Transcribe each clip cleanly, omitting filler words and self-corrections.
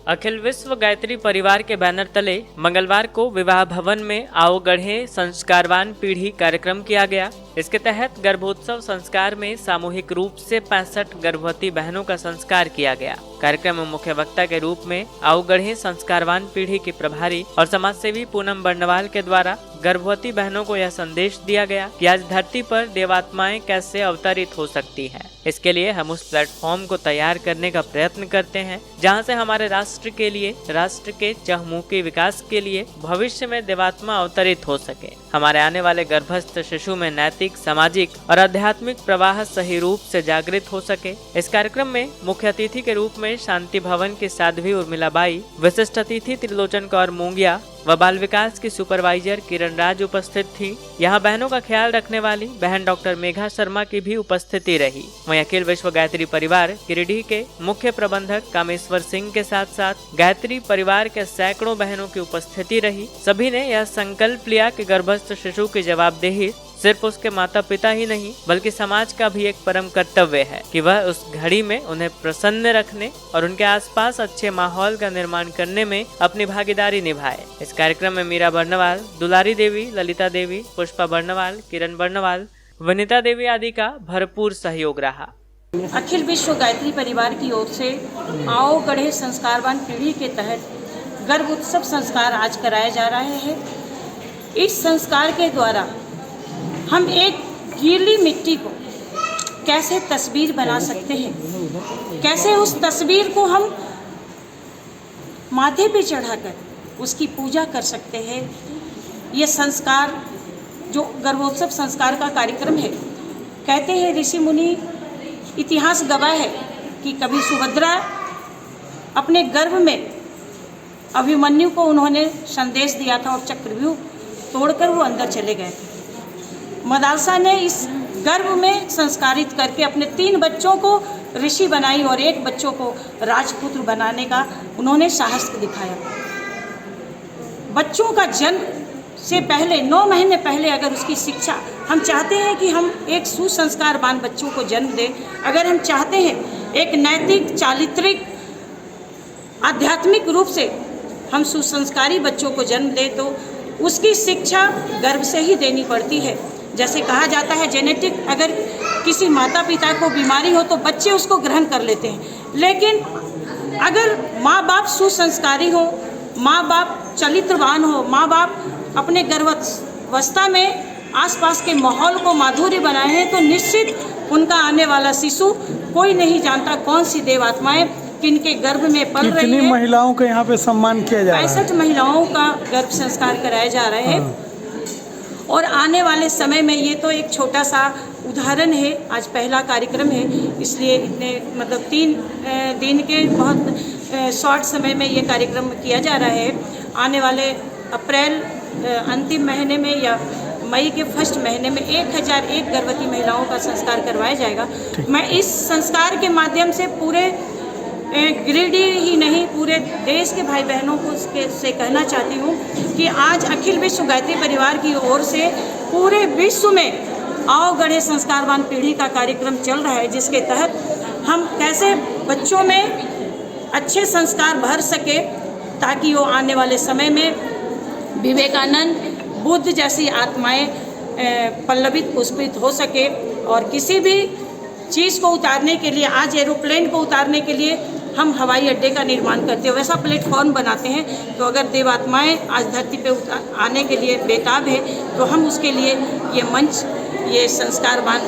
अखिल विश्व गायत्री परिवार के बैनर तले मंगलवार को विवाह भवन में आओ गढ़े संस्कारवान पीढ़ी कार्यक्रम किया गया। इसके तहत गर्भोत्सव संस्कार में सामूहिक रूप से 65 गर्भवती बहनों का संस्कार किया गया। कार्यक्रम में मुख्य वक्ता के रूप में आओ गढ़े संस्कारवान पीढ़ी की प्रभारी और समाजसेवी पूनम बर्नवाल के द्वारा गर्भवती बहनों को यह संदेश दिया गया कि आज धरती पर देवात्माएं कैसे अवतरित हो सकती हैं। इसके लिए हम उस प्लेटफॉर्म को तैयार करने का प्रयत्न करते हैं जहां से हमारे राष्ट्र के लिए, राष्ट्र के चहुमुखी विकास के लिए भविष्य में देवात्मा अवतरित हो सके। हमारे आने वाले गर्भस्थ शिशु में नैतिक, सामाजिक और आध्यात्मिक प्रवाह सही रूप से जागृत हो सके। इस कार्यक्रम में मुख्य अतिथि के रूप में शांति भवन की साध्वी उर्मिला बाई, विशिष्ट अतिथि त्रिलोचन कौर मुंगिया व बाल विकास की सुपरवाइजर किरण राज उपस्थित थी। यहाँ बहनों का ख्याल रखने वाली बहन डॉक्टर मेघा शर्मा की भी उपस्थिति रही। वहीं अखिल विश्व गायत्री परिवार गिरिडीह के मुख्य प्रबंधक कामेश्वर सिंह के साथ साथ गायत्री परिवार के सैकड़ों बहनों की उपस्थिति रही। सभी ने यह संकल्प लिया कि गर्भस्थ शिशु की जवाबदेही सिर्फ उसके माता पिता ही नहीं बल्कि समाज का भी एक परम कर्तव्य है कि वह उस घड़ी में उन्हें प्रसन्न रखने और उनके आसपास अच्छे माहौल का निर्माण करने में अपनी भागीदारी निभाए। इस कार्यक्रम में मीरा बर्नवाल, दुलारी देवी, ललिता देवी, पुष्पा बर्नवाल, किरण बर्नवाल, वनिता देवी आदि का भरपूर सहयोग रहा। अखिल विश्व गायत्री परिवार की ओर से आओ गढ़े संस्कारवान पीढ़ी के तहत गर्भ उत्सव संस्कार आज कराया जा रहा है। इस संस्कार के द्वारा हम एक गीली मिट्टी को कैसे तस्वीर बना सकते हैं, कैसे उस तस्वीर को हम माथे पे चढ़ाकर उसकी पूजा कर सकते हैं। ये संस्कार जो गर्भोत्सव संस्कार का कार्यक्रम है, कहते हैं ऋषि मुनि, इतिहास गवाह है कि कभी सुभद्रा अपने गर्भ में अभिमन्यु को उन्होंने संदेश दिया था और चक्रव्यूह तोड़कर वो अंदर चले गए थे। मदालसा ने इस गर्भ में संस्कारित करके अपने 3 बच्चों को ऋषि बनाई और 1 बच्चों को राजपुत्र बनाने का उन्होंने साहस दिखाया। बच्चों का जन्म से पहले 9 महीने पहले अगर उसकी शिक्षा, हम चाहते हैं कि हम एक सुसंस्कारवान बच्चों को जन्म दें, अगर हम चाहते हैं एक नैतिक, चारित्रिक, आध्यात्मिक रूप से हम सुसंस्कारी बच्चों को जन्म दें तो उसकी शिक्षा गर्भ से ही देनी पड़ती है। जैसे कहा जाता है जेनेटिक, अगर किसी माता पिता को बीमारी हो तो बच्चे उसको ग्रहण कर लेते हैं, लेकिन अगर माँ बाप सुसंस्कारी हो, माँ बाप चरित्रवान हो, माँ बाप अपने गर्भावस्था में आसपास के माहौल को माधुर्य बनाए हैं तो निश्चित उनका आने वाला शिशु, कोई नहीं जानता कौन सी देवात्माएं किनके गर्भ में पल रही है। कितनी महिलाओं का यहाँ पे सम्मान किया जा रहा है? 65 महिलाओं का गर्भ संस्कार कराया जा रहा है। और आने वाले समय में, ये तो एक छोटा सा उदाहरण है, आज पहला कार्यक्रम है, इसलिए इतने 3 दिन के बहुत शॉर्ट समय में ये कार्यक्रम किया जा रहा है। आने वाले अप्रैल अंतिम महीने में या मई के फर्स्ट महीने में 1001 गर्भवती महिलाओं का संस्कार करवाया जाएगा। मैं इस संस्कार के माध्यम से पूरे गिरिडीह ही नहीं, पूरे देश के भाई बहनों को से कहना चाहती हूँ कि आज अखिल विश्व गायत्री परिवार की ओर से पूरे विश्व में आओ गढ़े संस्कारवान पीढ़ी का कार्यक्रम चल रहा है, जिसके तहत हम कैसे बच्चों में अच्छे संस्कार भर सके ताकि वो आने वाले समय में विवेकानंद, बुद्ध जैसी आत्माएं पल्लवित, पुष्पित हो सके। और किसी भी चीज़ को उतारने के लिए, आज एरोप्लेन को उतारने के लिए हम हवाई अड्डे का निर्माण करते हैं, वैसा प्लेटफॉर्म बनाते हैं। तो अगर देवात्माएं आज धरती पे आने के लिए बेताब है तो हम उसके लिए ये मंच, ये संस्कारवान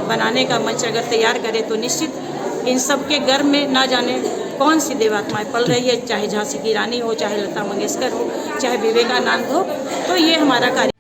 बनाने का मंच अगर तैयार करें तो निश्चित इन सब के गर्भ में ना जाने कौन सी देवात्माएं पल रही है, चाहे झांसी की रानी हो, चाहे लता मंगेशकर हो, चाहे विवेकानंद हो। तो ये हमारा कार्य